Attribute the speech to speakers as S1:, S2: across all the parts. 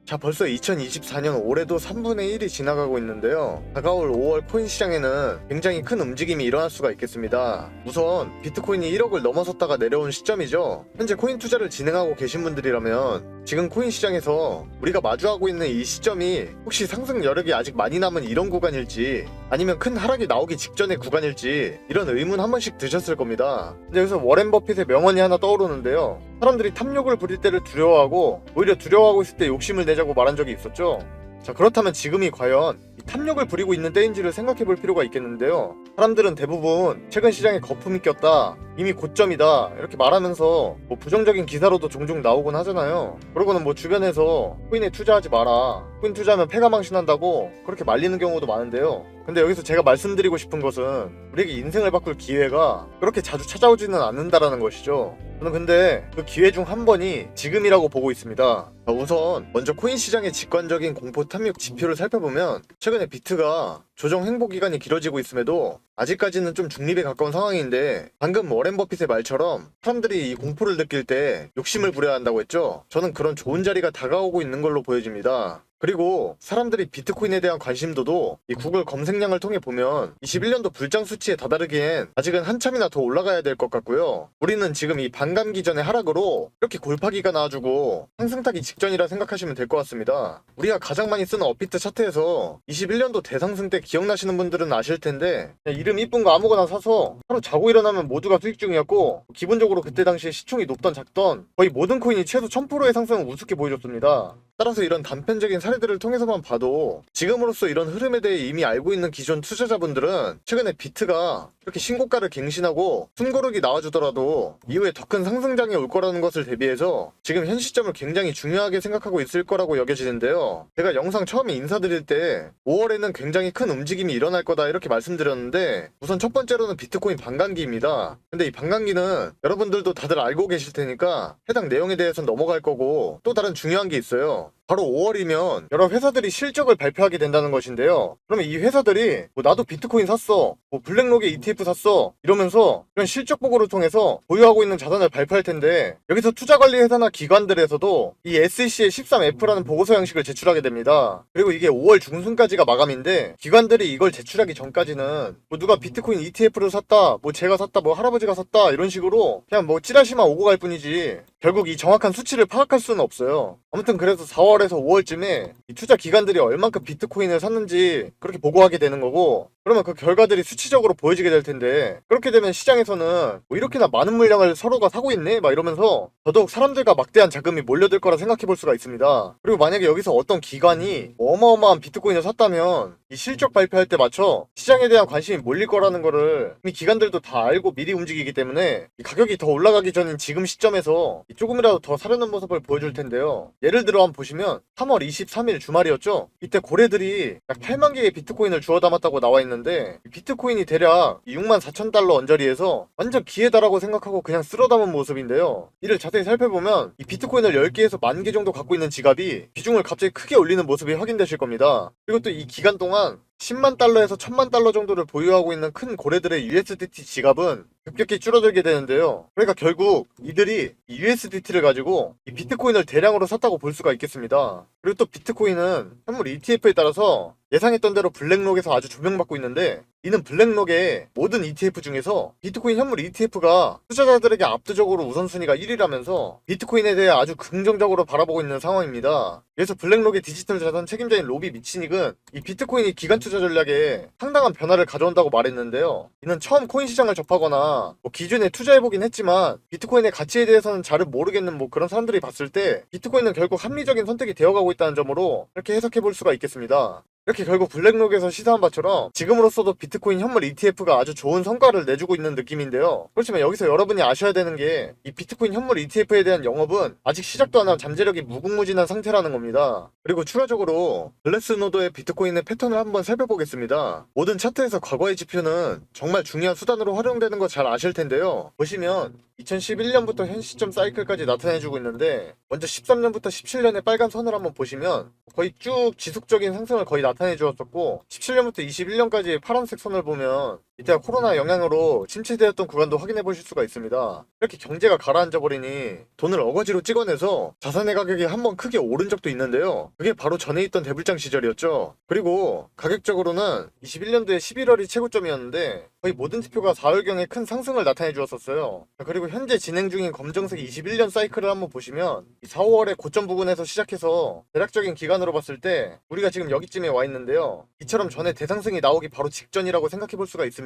S1: 자, 벌써 2024년 올해도 3분의 1이 지나가고 있는데요. 다가올 5월 코인 시장에는 굉장히 큰 움직임이 일어날 수가 있겠습니다. 우선 비트코인이 1억을 넘어섰다가 내려온 시점이죠. 현재 코인 투자를 진행하고 계신 분들이라면 지금 코인 시장에서 우리가 마주하고 있는 이 시점이 혹시 상승 여력이 아직 많이 남은 이런 구간일지, 아니면 큰 하락이 나오기 직전의 구간일지 이런 의문 한 번씩 드셨을 겁니다. 근데 여기서 워렌 버핏의 명언이 하나 떠오르는데요. 사람들이 탐욕을 부릴 때를 두려워하고 오히려 두려워하고 있을 때 욕심을 내자고 말한 적이 있었죠. 자, 그렇다면 지금이 과연 이 탐욕을 부리고 있는 때인지를 생각해 볼 필요가 있겠는데요. 사람들은 대부분 최근 시장에 거품이 꼈다, 이미 고점이다 이렇게 말하면서 부정적인 기사로도 종종 나오곤 하잖아요. 그러고는 주변에서 코인에 투자하지 마라, 코인 투자하면 패가망신한다고 그렇게 말리는 경우도 많은데요. 근데 여기서 제가 말씀드리고 싶은 것은 우리에게 인생을 바꿀 기회가 그렇게 자주 찾아오지는 않는다라는 것이죠. 저는 근데 그 기회 중 한 번이 지금이라고 보고 있습니다. 우선 먼저 코인 시장의 직관적인 공포 탐욕 지표를 살펴보면 최근에 비트가 조정 횡보 기간이 길어지고 있음에도 아직까지는 좀 중립에 가까운 상황인데, 방금 워렌 버핏의 말처럼 사람들이 이 공포를 느낄 때 욕심을 부려야 한다고 했죠. 저는 그런 좋은 자리가 다가오고 있는 걸로 보여집니다. 그리고 사람들이 비트코인에 대한 관심도도 이 구글 검색량을 통해 보면 21년도 불장 수치에 다다르기엔 아직은 한참이나 더 올라가야 될 것 같고요. 우리는 지금 이 반감기 전의 하락으로 이렇게 골파기가 나와주고 상승타기 직전이라 생각하시면 될 것 같습니다. 우리가 가장 많이 쓰는 업비트 차트에서 21년도 대상승 때 기억나시는 분들은 아실 텐데, 이름 이쁜 거 아무거나 사서 하루 자고 일어나면 모두가 수익 중이었고, 기본적으로 그때 당시에 시총이 높던 작던 거의 모든 코인이 최소 1000%의 상승을 우습게 보여줬습니다. 따라서 이런 단편적인 사례들을 통해서만 봐도 지금으로서 이런 흐름에 대해 이미 알고 있는 기존 투자자분들은 최근에 비트가 이렇게 신고가를 갱신하고 숨고르기 나와주더라도 이후에 더 큰 상승장이 올 거라는 것을 대비해서 지금 현 시점을 굉장히 중요하게 생각하고 있을 거라고 여겨지는데요. 제가 영상 처음에 인사드릴 때 5월에는 굉장히 큰 움직임이 일어날 거다 이렇게 말씀드렸는데, 우선 첫 번째로는 비트코인 반감기입니다. 근데 이 반감기는 여러분들도 다들 알고 계실 테니까 해당 내용에 대해서는 넘어갈 거고, 또 다른 중요한 게 있어요. 바로 5월이면 여러 회사들이 실적을 발표하게 된다는 것인데요. 그러면 이 회사들이 나도 비트코인 샀어, 블랙록에 ETF 샀어 이러면서 이런 실적 보고를 통해서 보유하고 있는 자산을 발표할 텐데, 여기서 투자관리 회사나 기관들에서도 이 SEC의 13F라는 보고서 형식을 제출하게 됩니다. 그리고 이게 5월 중순까지가 마감인데, 기관들이 이걸 제출하기 전까지는 누가 비트코인 ETF를 샀다, 제가 샀다, 할아버지가 샀다 이런 식으로 그냥 찌라시만 오고 갈 뿐이지 결국 이 정확한 수치를 파악할 수는 없어요. 아무튼 그래서 4월에서 5월쯤에 이 투자 기관들이 얼만큼 비트코인을 샀는지 그렇게 보고하게 되는 거고, 그러면 그 결과들이 수치적으로 보여지게 될 텐데, 그렇게 되면 시장에서는 이렇게나 많은 물량을 서로가 사고 있네? 이러면서 더더욱 사람들과 막대한 자금이 몰려들 거라 생각해 볼 수가 있습니다. 그리고 만약에 여기서 어떤 기관이 어마어마한 비트코인을 샀다면 이 실적 발표할 때 맞춰 시장에 대한 관심이 몰릴 거라는 거를 이미 기관들도 다 알고 미리 움직이기 때문에 이 가격이 더 올라가기 전인 지금 시점에서 조금이라도 더 사려는 모습을 보여줄 텐데요. 예를 들어 한번 보시면 3월 23일 주말이었죠. 이때 고래들이 약 8만 개의 비트코인을 주워 담았다고 나와 있는데, 비트코인이 대략 64,000달러 언저리에서 완전 기회다라고 생각하고 그냥 쓸어 담은 모습인데요. 이를 자세히 살펴보면 이 비트코인을 10개에서 10,000개 정도 갖고 있는 지갑이 비중을 갑자기 크게 올리는 모습이 확인되실 겁니다. 그리고 또 이 기간 동안 10만 달러에서 1000만 달러 정도를 보유하고 있는 큰 고래들의 USDT 지갑은 급격히 줄어들게 되는데요. 그러니까 결국 이들이 이 USDT를 가지고 이 비트코인을 대량으로 샀다고 볼 수가 있겠습니다. 그리고 또 비트코인은 현물 ETF에 따라서 예상했던 대로 블랙록에서 아주 조명받고 있는데, 이는 블랙록의 모든 ETF 중에서 비트코인 현물 ETF가 투자자들에게 압도적으로 우선순위가 1위라면서 비트코인에 대해 아주 긍정적으로 바라보고 있는 상황입니다. 그래서 블랙록의 디지털 자산 책임자인 로비 미치닉은 이 비트코인이 기관 투자 전략에 상당한 변화를 가져온다고 말했는데요. 이는 처음 코인 시장을 접하거나 기존에 투자해보긴 했지만 비트코인의 가치에 대해서는 잘은 모르겠는 그런 사람들이 봤을 때 비트코인은 결국 합리적인 선택이 되어가고 있다는 점으로 이렇게 해석해볼 수가 있겠습니다. 이렇게 결국 블랙록에서 시사한 바처럼 지금으로서도 비트코인 현물 ETF가 아주 좋은 성과를 내주고 있는 느낌인데요. 그렇지만 여기서 여러분이 아셔야 되는 게 이 비트코인 현물 ETF에 대한 영업은 아직 시작도 안 한 잠재력이 무궁무진한 상태라는 겁니다. 그리고 추가적으로 글래스노드의 비트코인의 패턴을 한번 살펴보겠습니다. 모든 차트에서 과거의 지표는 정말 중요한 수단으로 활용되는 거 잘 아실 텐데요. 보시면 2011년부터 현 시점 사이클까지 나타내주고 있는데, 먼저 13년부터 17년의 빨간 선을 한번 보시면 거의 쭉 지속적인 상승을 거의 나타내 주었었고 17년부터 21년까지 파란색 선을 보면 이때가 코로나 영향으로 침체되었던 구간도 확인해 보실 수가 있습니다. 이렇게 경제가 가라앉아 버리니 돈을 어거지로 찍어내서 자산의 가격이 한번 크게 오른 적도 있는데요. 그게 바로 전에 있던 대불장 시절이었죠. 그리고 가격적으로는 21년도에 11월이 최고점이었는데 거의 모든 지표가 4월경에 큰 상승을 나타내 주었었어요. 그리고 현재 진행 중인 검정색 21년 사이클을 한번 보시면 이 4, 5월의 고점 부근에서 시작해서 대략적인 기간으로 봤을 때 우리가 지금 여기쯤에 와 있는데요. 이처럼 전에 대상승이 나오기 바로 직전이라고 생각해 볼 수가 있습니다.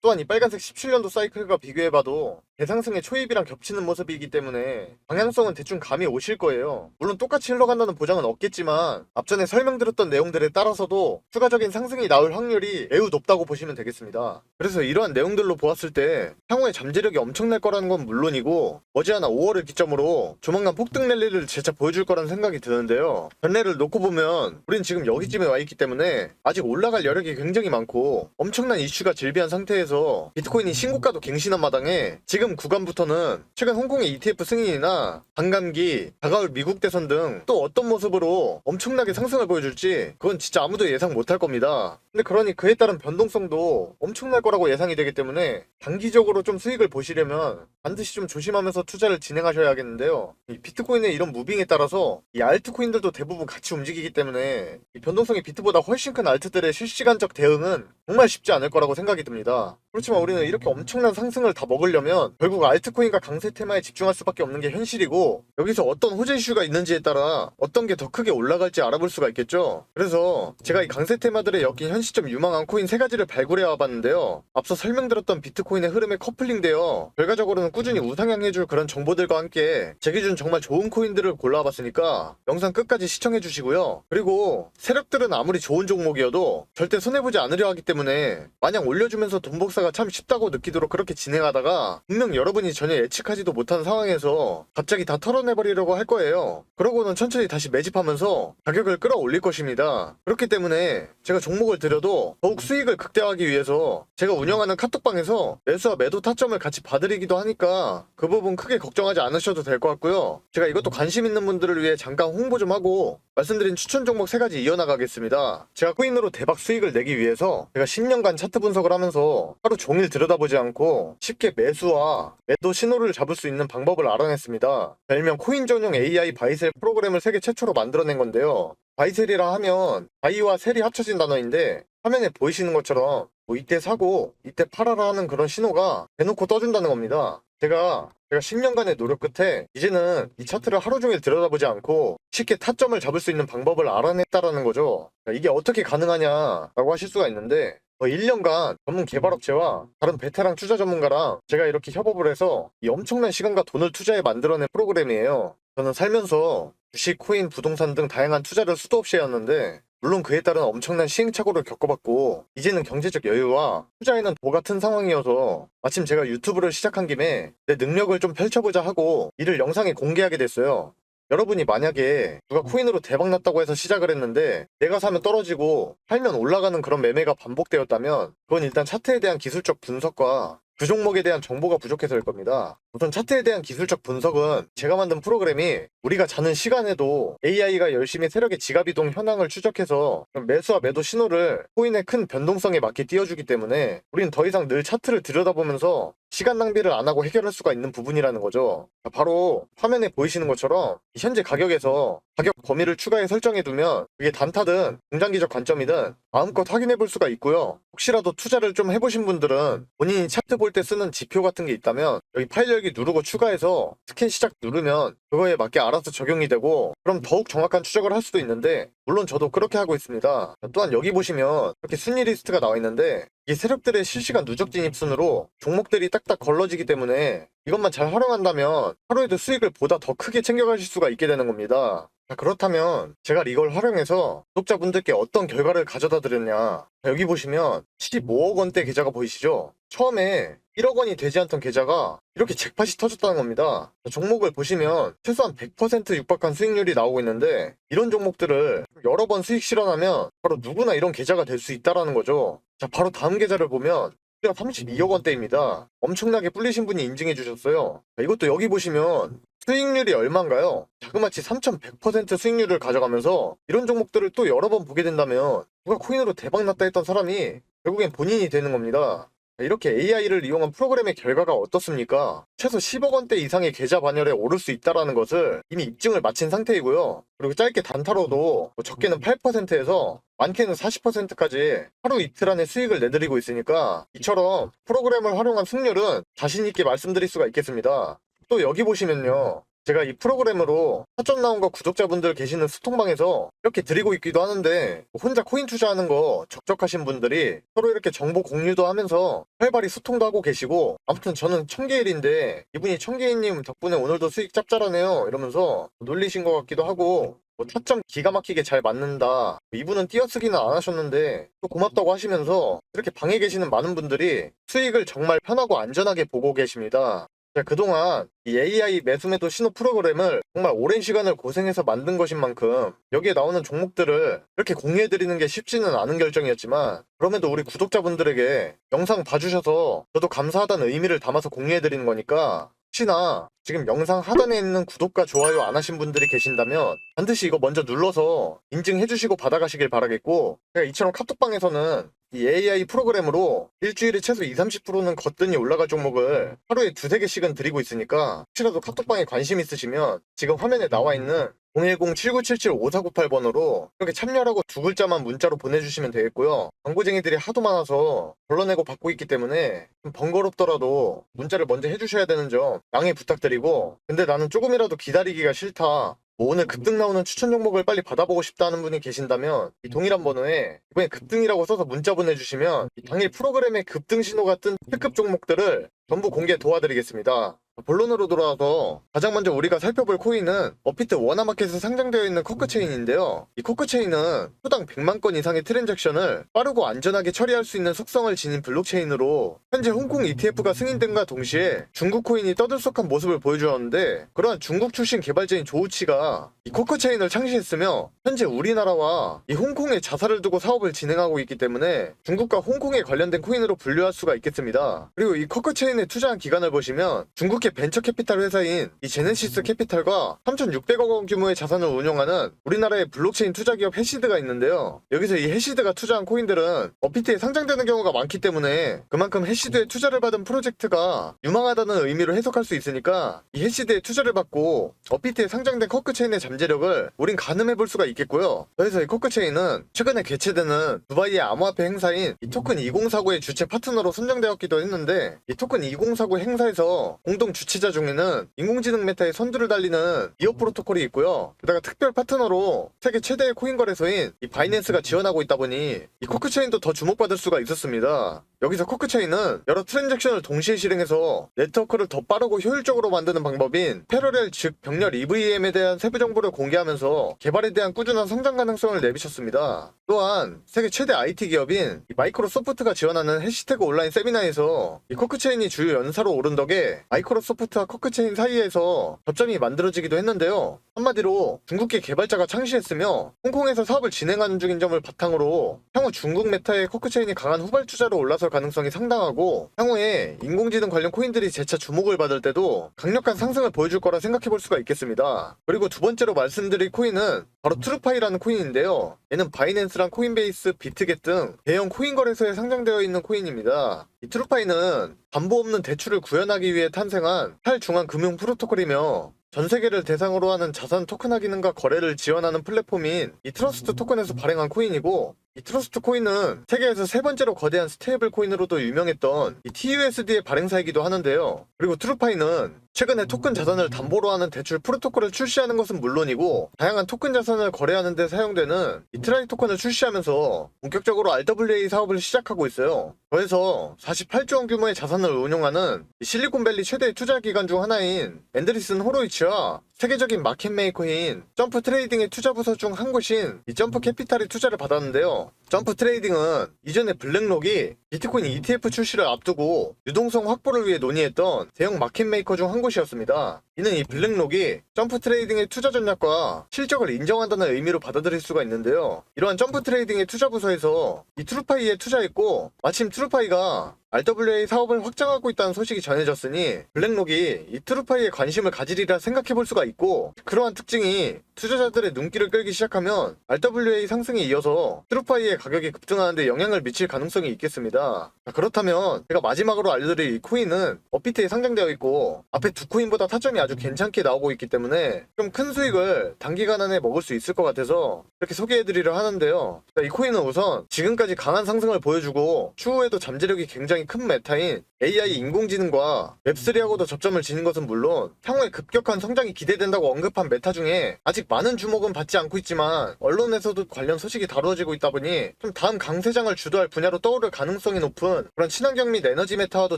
S1: 또한 이 빨간색 17년도 사이클과 비교해봐도 대상승의 초입이랑 겹치는 모습이기 때문에 방향성은 대충 감이 오실 거예요. 물론 똑같이 흘러간다는 보장은 없겠지만 앞전에 설명드렸던 내용들에 따라서도 추가적인 상승이 나올 확률이 매우 높다고 보시면 되겠습니다. 그래서 이러한 내용들로 보았을 때 향후에 잠재력이 엄청날 거라는 건 물론이고 머지않아 5월을 기점으로 조만간 폭등 랠리를 재차 보여줄 거라는 생각이 드는데요. 전례를 놓고 보면 우린 지금 여기쯤에 와 있기 때문에 아직 올라갈 여력이 굉장히 많고 엄청난 이슈가 질비한 상태에서 비트코인이 신고가도 갱신한 마당에 지금 구간부터는 최근 홍콩의 ETF 승인이나 반감기, 다가올 미국 대선 등 또 어떤 모습으로 엄청나게 상승을 보여줄지 그건 진짜 아무도 예상 못할 겁니다. 근데 그러니 그에 따른 변동성도 엄청날 거라고 예상이 되기 때문에 단기적으로 좀 수익을 보시려면 반드시 좀 조심하면서 투자를 진행하셔야겠는데요. 이 비트코인의 이런 무빙에 따라서 이 알트코인들도 대부분 같이 움직이기 때문에 이 변동성이 비트보다 훨씬 큰 알트들의 실시간적 대응은 정말 쉽지 않을 거라고 생각이 듭니다. 그렇지만 우리는 이렇게 엄청난 상승을 다 먹으려면 결국 알트코인과 강세 테마에 집중할 수밖에 없는 게 현실이고 여기서 어떤 호재 이슈가 있는지에 따라 어떤 게 더 크게 올라갈지 알아볼 수가 있겠죠. 그래서 제가 이 강세 테마들에 엮인 현 시점 유망한 코인 3가지를 발굴해 와봤는데요. 앞서 설명드렸던 비트코인의 흐름에 커플링되어 결과적으로는 꾸준히 우상향해줄 그런 정보들과 함께 제 기준 정말 좋은 코인들을 골라와봤으니까 영상 끝까지 시청해주시고요. 그리고 세력들은 아무리 좋은 종목이어도 절대 손해보지 않으려 하기 때문에 마냥 올려주면서 돈 복사가 참 쉽다고 느끼도록 그렇게 진행하다가 분명 여러분이 전혀 예측하지도 못한 상황에서 갑자기 다 털어내버리려고 할 거예요. 그러고는 천천히 다시 매집하면서 가격을 끌어올릴 것입니다. 그렇기 때문에 제가 종목을 들여도 더욱 수익을 극대화하기 위해서 제가 운영하는 카톡방에서 매수와 매도 타점을 같이 봐드리기도 하니까 그 부분 크게 걱정하지 않으셔도 될 것 같고요. 제가 이것도 관심 있는 분들을 위해 잠깐 홍보 좀 하고 말씀드린 추천 종목 3가지 이어나가겠습니다. 제가 코인으로 대박 수익을 내기 위해서 제가 10년간 차트 분석을 하면서 하루 종일 들여다보지 않고 쉽게 매수와 매도 신호를 잡을 수 있는 방법을 알아냈습니다. 일명 코인 전용 AI 바이셀 프로그램을 세계 최초로 만들어낸 건데요. 바이셀이라 하면 바이와 셀이 합쳐진 단어인데 화면에 보이시는 것처럼 뭐 이때 사고 이때 팔아라 하는 그런 신호가 대놓고 떠준다는 겁니다. 제가 10년간의 노력 끝에 이제는 이 차트를 하루 종일 들여다보지 않고 쉽게 타점을 잡을 수 있는 방법을 알아냈다라는 거죠. 이게 어떻게 가능하냐라고 하실 수가 있는데 1년간 전문 개발업체와 다른 베테랑 투자 전문가랑 제가 이렇게 협업을 해서 이 엄청난 시간과 돈을 투자해 만들어낸 프로그램이에요. 저는 살면서 주식, 코인, 부동산 등 다양한 투자를 수도 없이 해왔는데 물론 그에 따른 엄청난 시행착오를 겪어봤고 이제는 경제적 여유와 투자에는 도 같은 상황이어서 마침 제가 유튜브를 시작한 김에 내 능력을 좀 펼쳐보자 하고 이를 영상에 공개하게 됐어요. 여러분이 만약에 누가 코인으로 대박났다고 해서 시작을 했는데 내가 사면 떨어지고 팔면 올라가는 그런 매매가 반복되었다면 그건 일단 차트에 대한 기술적 분석과 그 종목에 대한 정보가 부족해서일 겁니다. 우선 차트에 대한 기술적 분석은 제가 만든 프로그램이 우리가 자는 시간에도 AI가 열심히 세력의 지갑이동 현황을 추적해서 매수와 매도 신호를 코인의 큰 변동성에 맞게 띄워주기 때문에 우리는 더 이상 늘 차트를 들여다보면서 시간 낭비를 안 하고 해결할 수가 있는 부분이라는 거죠. 바로 화면에 보이시는 것처럼 현재 가격에서 가격 범위를 추가해 설정해두면 그게 단타든 중장기적 관점이든 마음껏 확인해 볼 수가 있고요. 혹시라도 투자를 좀 해보신 분들은 본인이 차트 볼 때 쓰는 지표 같은 게 있다면 여기 파일 열기 누르고 추가해서 스캔 시작 누르면 그거에 맞게 알아서 적용이 되고 그럼 더욱 정확한 추적을 할 수도 있는데 물론 저도 그렇게 하고 있습니다. 또한 여기 보시면 이렇게 순위 리스트가 나와 있는데 이 세력들의 실시간 누적 진입 순으로 종목들이 딱딱 걸러지기 때문에 이것만 잘 활용한다면 하루에도 수익을 보다 더 크게 챙겨가실 수가 있게 되는 겁니다. 자, 그렇다면 제가 이걸 활용해서 구독자분들께 어떤 결과를 가져다 드렸냐. 여기 보시면 15억 원대 계좌가 보이시죠? 처음에 1억 원이 되지 않던 계좌가 이렇게 잭팟이 터졌다는 겁니다. 종목을 보시면 최소한 100% 육박한 수익률이 나오고 있는데 이런 종목들을 여러 번 수익 실현하면 바로 누구나 이런 계좌가 될 수 있다는 거죠. 자, 바로 다음 계좌를 보면 무려 32억 원대입니다. 엄청나게 불리신 분이 인증해 주셨어요. 이것도 여기 보시면 수익률이 얼마인가요? 자그마치 3100% 수익률을 가져가면서 이런 종목들을 또 여러 번 보게 된다면 누가 코인으로 대박났다 했던 사람이 결국엔 본인이 되는 겁니다. 이렇게 AI를 이용한 프로그램의 결과가 어떻습니까? 최소 10억 원대 이상의 계좌 반열에 오를 수 있다는 것을 이미 입증을 마친 상태이고요. 그리고 짧게 단타로도 적게는 8%에서 많게는 40%까지 하루 이틀 안에 수익을 내드리고 있으니까 이처럼 프로그램을 활용한 승률은 자신있게 말씀드릴 수가 있겠습니다. 또 여기 보시면요. 제가 이 프로그램으로 사전 나온 거 구독자분들 계시는 스톡방에서 이렇게 드리고 있기도 하는데 혼자 코인 투자하는 거 적적하신 분들이 서로 이렇게 정보 공유도 하면서 활발히 소통도 하고 계시고 아무튼 저는 청개일인데 이분이 청개일님 덕분에 오늘도 수익 짭짤하네요 이러면서 놀리신 것 같기도 하고 타점 기가 막히게 잘 맞는다. 이분은 띄어쓰기는 안 하셨는데 또 고맙다고 하시면서 이렇게 방에 계시는 많은 분들이 수익을 정말 편하고 안전하게 보고 계십니다. 그동안 이 AI 매수매도 신호 프로그램을 정말 오랜 시간을 고생해서 만든 것인 만큼 여기에 나오는 종목들을 이렇게 공유해드리는 게 쉽지는 않은 결정이었지만 그럼에도 우리 구독자분들에게 영상 봐주셔서 저도 감사하다는 의미를 담아서 공유해드리는 거니까 혹시나 지금 영상 하단에 있는 구독과 좋아요 안 하신 분들이 계신다면 반드시 이거 먼저 눌러서 인증해주시고 받아가시길 바라겠고 제가 이처럼 카톡방에서는 이 AI 프로그램으로 일주일에 최소 20-30%는 거뜬히 올라갈 종목을 하루에 2-3개씩은 드리고 있으니까 혹시라도 카톡방에 관심 있으시면 지금 화면에 나와 있는 010-7977-5498번으로 이렇게 참여라고 두 글자만 문자로 보내주시면 되겠고요. 광고쟁이들이 하도 많아서 걸러내고 받고 있기 때문에 좀 번거롭더라도 문자를 먼저 해주셔야 되는 점 양해 부탁드리고 근데 나는 조금이라도 기다리기가 싫다. 오늘 급등 나오는 추천 종목을 빨리 받아보고 싶다는 분이 계신다면 이 동일한 번호에 이번에 급등이라고 써서 문자 보내주시면 당일 프로그램에 급등 신호가 뜬 특급 종목들을 전부 공개 도와드리겠습니다. 본론으로 돌아와서 가장 먼저 우리가 살펴볼 코인은 업비트 워너마켓에 상장되어 있는 코크체인인데요. 이 코크체인은 초당 100만 건 이상의 트랜잭션을 빠르고 안전하게 처리할 수 있는 속성을 지닌 블록체인으로 현재 홍콩 ETF가 승인됨과 동시에 중국 코인이 떠들썩한 모습을 보여주었는데 그러한 중국 출신 개발자인 조우치가 이 코크체인을 창시했으며 현재 우리나라와 이 홍콩에 자사를 두고 사업을 진행하고 있기 때문에 중국과 홍콩에 관련된 코인으로 분류할 수가 있겠습니다. 그리고 이 코크체인에 투자한 기간을 보시면 중국 벤처 캐피탈 회사인 이 제네시스 캐피탈과 3,600억 원 규모의 자산을 운용하는 우리나라의 블록체인 투자기업 해시드가 있는데요. 여기서 이 해시드가 투자한 코인들은 업비트에 상장되는 경우가 많기 때문에 그만큼 해시드에 투자를 받은 프로젝트가 유망하다는 의미로 해석할 수 있으니까 이 해시드에 투자를 받고 업비트에 상장된 코크체인의 잠재력을 우린 가늠해볼 수가 있겠고요. 그래서 이 코크체인은 최근에 개최되는 두바이의 암호화폐 행사인 이 토큰 2049의 주최 파트너로 선정되었기도 했는데 이 토큰 2049 행사에서 공동 주최자 중에는 인공지능 메타의 선두를 달리는 이어 프로토콜이 있고요. 게다가 특별 파트너로 세계 최대의 코인 거래소인 이 바이낸스가 지원하고 있다 보니 이 코크체인도 더 주목받을 수가 있었습니다. 여기서 코크체인은 여러 트랜잭션을 동시에 실행해서 네트워크를 더 빠르고 효율적으로 만드는 방법인 패러렐 즉 병렬 EVM에 대한 세부 정보를 공개하면서 개발에 대한 꾸준한 성장 가능성을 내비쳤습니다. 또한 세계 최대 IT 기업인 마이크로소프트가 지원하는 해시태그 온라인 세미나에서 이 코크체인이 주요 연사로 오른 덕에 마이크로소프트와 코크체인 사이에서 접점이 만들어지기도 했는데요. 한마디로 중국계 개발자가 창시했으며 홍콩에서 사업을 진행하는 중인 점을 바탕으로 향후 중국 메타의 코크체인이 강한 후발주자로 올라설 가능성이 상당하고 향후에 인공지능 관련 코인들이 재차 주목을 받을 때도 강력한 상승을 보여줄 거라 생각해볼 수가 있겠습니다. 그리고 두 번째로 말씀드릴 코인은 바로 트루파이라는 코인인데요. 얘는 바이낸스랑 코인베이스, 비트겟 등 대형 코인 거래소에 상장되어 있는 코인입니다. 이 트루파이는 담보 없는 대출을 구현하기 위해 탄생한 탈중앙 금융 프로토콜이며 전 세계를 대상으로 하는 자산 토큰화 기능과 거래를 지원하는 플랫폼인 이 트러스트 토큰에서 발행한 코인이고 이 트러스트 코인은 세계에서 세 번째로 거대한 스테이블 코인으로도 유명했던 이 TUSD의 발행사이기도 하는데요. 그리고 트루파이는 최근에 토큰 자산을 담보로 하는 대출 프로토콜을 출시하는 것은 물론이고 다양한 토큰 자산을 거래하는 데 사용되는 이 트라이 토큰을 출시하면서 본격적으로 RWA 사업을 시작하고 있어요. 그래서 48조 원 규모의 자산을 운용하는 실리콘밸리 최대의 투자 기관 중 하나인 앤드리슨 호로이치와 세계적인 마켓메이커인 점프 트레이딩의 투자 부서 중 한 곳인 이 점프 캐피탈이 투자를 받았는데요. 점프 트레이딩은 이전에 블랙록이 비트코인 ETF 출시를 앞두고 유동성 확보를 위해 논의했던 대형 마켓메이커 중 한 곳이었습니다. 이는 이 블랙록이 점프 트레이딩의 투자 전략과 실적을 인정한다는 의미로 받아들일 수가 있는데요. 이러한 점프 트레이딩의 투자 부서에서 이 트루파이에 투자했고, 마침 트루파이가 RWA 사업을 확장하고 있다는 소식이 전해졌으니 블랙록이 이 트루파이에 관심을 가지리라 생각해볼 수가 있고, 그러한 특징이 투자자들의 눈길을 끌기 시작하면 RWA 상승에 이어서 트루파이의 가격이 급등하는데 영향을 미칠 가능성이 있겠습니다. 자, 그렇다면 제가 마지막으로 알려드릴 이 코인은 업비트에 상장되어 있고 앞에 두 코인보다 타점이 아주 괜찮게 나오고 있기 때문에 좀 큰 수익을 단기간 안에 먹을 수 있을 것 같아서 이렇게 소개해드리려 하는데요. 자, 이 코인은 우선 지금까지 강한 상승을 보여주고 추후에도 잠재력이 굉장히 큰 메타인 AI 인공지능과 웹3하고도 접점을 지닌 것은 물론 향후에 급격한 성장이 기대된다고 언급한 메타 중에 아직 많은 주목은 받지 않고 있지만 언론에서도 관련 소식이 다루어지고 있다 보니 좀 다음 강세장을 주도할 분야로 떠오를 가능성이 높은 그런 친환경 및 에너지 메타와도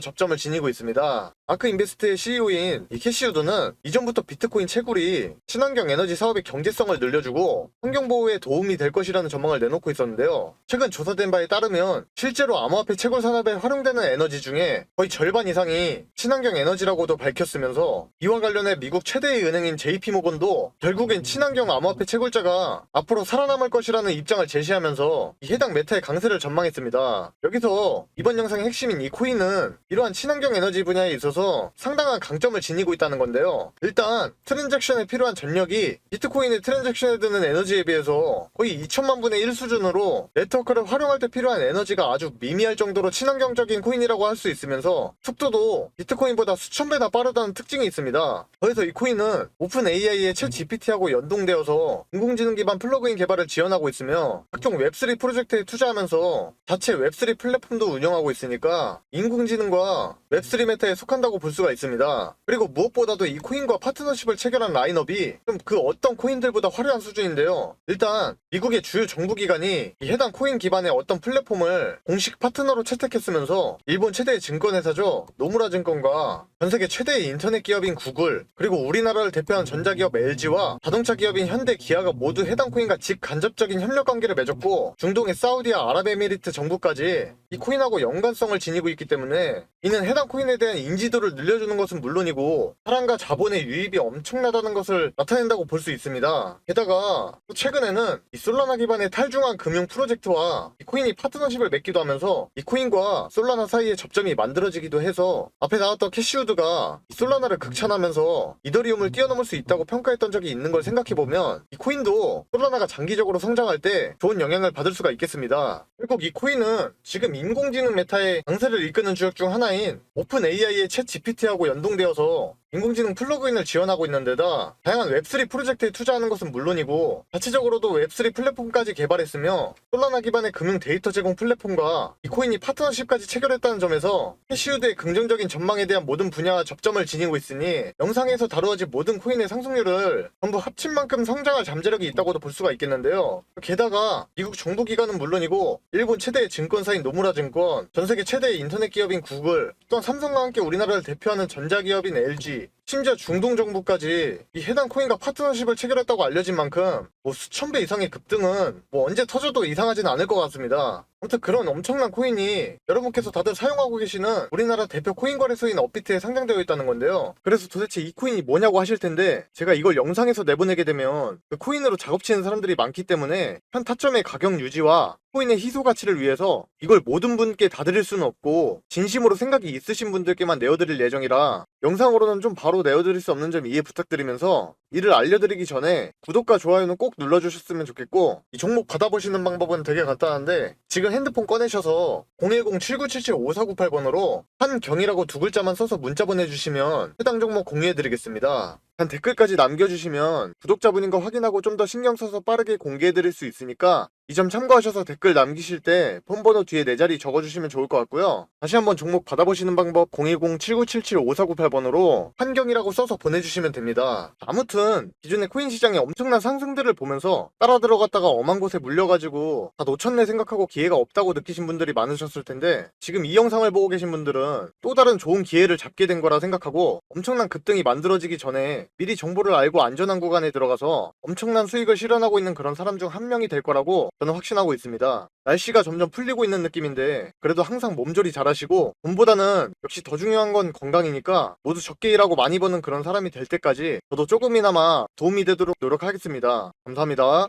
S1: 접점을 지니고 있습니다. 아크인베스트의 CEO인 이 캐시우드는 이전부터 비트코인 채굴이 친환경 에너지 사업의 경제성을 늘려주고 환경보호에 도움이 될 것이라는 전망을 내놓고 있었는데요. 최근 조사된 바에 따르면 실제로 암호화폐 채굴 산업에 활용되는 에너지 중에 거의 절반 이상이 친환경 에너지라고도 밝혔으면서 이와 관련해 미국 최대의 은행인 JP모건도 결국엔 친환경 암호화폐 채굴자가 앞으로 살아남을 것이라는 입장을 제시하면서 이 해당 메타의 강세를 전망했습니다. 여기서 이번 영상의 핵심인 이 코인은 이러한 친환경 에너지 분야에 있어서 상당한 강점을 지니고 있다는 건데요. 일단 트랜잭션에 필요한 전력이 비트코인의 트랜잭션에 드는 에너지에 비해서 거의 2천만 분의 1 수준으로 네트워크를 활용할 때 필요한 에너지가 아주 미미할 정도로 친환경적인 코인이라고 할 수 있으면서 속도도 비트코인보다 수천 배나 빠르다는 특징이 있습니다. 더해서 이 코인은 오픈 AI의 챗 GPT하고 연동되어서 인공지능 기반 플러그인 개발을 지원하고 있으며 각종 웹3 프로젝트에 투자하면서 자체 웹3 플랫폼도 운영하고 있으니까 인공지능과 웹3 메타에 속한다고 볼 수가 있습니다. 그리고 무엇보다도 이 코인과 파트너십을 체결한 라인업이 좀 그 어떤 코인들보다 화려한 수준인데요. 일단 미국의 주요 정부기관이 이 해당 코인 기반의 어떤 플랫폼을 공식 파트너로 채택했으면서 일본 최대의 증권회사죠. 노무라 증권과 전세계 최대의 인터넷 기업인 구글, 그리고 우리나라를 대표한 전자기업 LG와 자동차 기업인 현대, 기아가 모두 해당 코인과 직간접적인 협력 관계를 맺었고 중동의 사우디와 아랍에미리트 정부까지 이 코인하고 연관성을 지니고 있기 때문에 이는 해당 코인에 대한 인지도를 늘려주는 것은 물론이고 사람과 자본의 유입이 엄청나다는 것을 나타낸다고 볼 수 있습니다. 게다가 또 최근에는 이 솔라나 기반의 탈중앙 금융 프로젝트와 이 코인이 파트너십을 맺기도 하면서 이 코인과 솔라나 사이에 접점이 만들어지기도 해서 앞에 나왔던 캐시우드가 이 솔라나를 극찬하면서 이더리움을 뛰어넘을 수 있다고 평가했던 적이 있는 걸 생각해보면 이 코인도 솔라나가 장기적으로 성장할 때 좋은 영향을 받을 수가 있겠습니다. 결국 이 코인은 지금 인공지능 메타의 강세를 이끄는 주역 중 하나인 오픈 AI의 챗 GPT하고 연동되어서 인공지능 플러그인을 지원하고 있는 데다 다양한 웹3 프로젝트에 투자하는 것은 물론이고 자체적으로도 웹3 플랫폼까지 개발했으며 솔라나 기반의 금융 데이터 제공 플랫폼과 이 코인이 파트너십까지 체결했다는 점에서 캐시우드의 긍정적인 전망에 대한 모든 분야와 접점을 지니고 있으니 영상에서 다루어진 모든 코인의 상승률을 전부 합친 만큼 성장할 잠재력이 있다고도 볼 수가 있겠는데요. 게다가 미국 정부기관은 물론이고 일본 최대의 증권사인 노무라 증권, 전세계 최대의 인터넷 기업인 구글, 또한 삼성과 함께 우리나라를 대표하는 전자기업인 LG, 심지어 중동 정부까지 이 해당 코인과 파트너십을 체결했다고 알려진 만큼 수천 배 이상의 급등은 언제 터져도 이상하지는 않을 것 같습니다. 아무튼 그런 엄청난 코인이 여러분께서 다들 사용하고 계시는 우리나라 대표 코인 거래소인 업비트에 상장되어 있다는 건데요. 그래서 도대체 이 코인이 뭐냐고 하실 텐데 제가 이걸 영상에서 내보내게 되면 그 코인으로 작업치는 사람들이 많기 때문에 현 타점의 가격 유지와 코인의 희소 가치를 위해서 이걸 모든 분께 다 드릴 수는 없고 진심으로 생각이 있으신 분들께만 내어드릴 예정이라 영상으로는 좀 바로 내어드릴 수 없는 점 이해 부탁드리면서 이를 알려드리기 전에 구독과 좋아요는 꼭 눌러주셨으면 좋겠고 이 종목 받아보시는 방법은 되게 간단한데 지금 핸드폰 꺼내셔서 010-7977-5498번으로 한경이라고 두 글자만 써서 문자 보내주시면 해당 종목 공유해드리겠습니다. 한 댓글까지 남겨주시면 구독자분인 거 확인하고 좀 더 신경 써서 빠르게 공개해드릴 수 있으니까 이 점 참고하셔서 댓글 남기실 때 폰번호 뒤에 내 자리 적어주시면 좋을 것 같고요. 다시 한번 종목 받아보시는 방법 010-7977-5498번으로 한경이라고 써서 보내주시면 됩니다. 아무튼 기존의 코인 시장의 엄청난 상승들을 보면서 따라 들어갔다가 엄한 곳에 물려가지고 다 놓쳤네 생각하고 기회가 없다고 느끼신 분들이 많으셨을 텐데 지금 이 영상을 보고 계신 분들은 또 다른 좋은 기회를 잡게 된 거라 생각하고 엄청난 급등이 만들어지기 전에 미리 정보를 알고 안전한 구간에 들어가서 엄청난 수익을 실현하고 있는 그런 사람 중 한 명이 될 거라고 저는 확신하고 있습니다. 날씨가 점점 풀리고 있는 느낌인데 그래도 항상 몸조리 잘하시고 돈보다는 역시 더 중요한 건 건강이니까 모두 적게 일하고 많이 버는 그런 사람이 될 때까지 저도 조금이나마 도움이 되도록 노력하겠습니다. 감사합니다.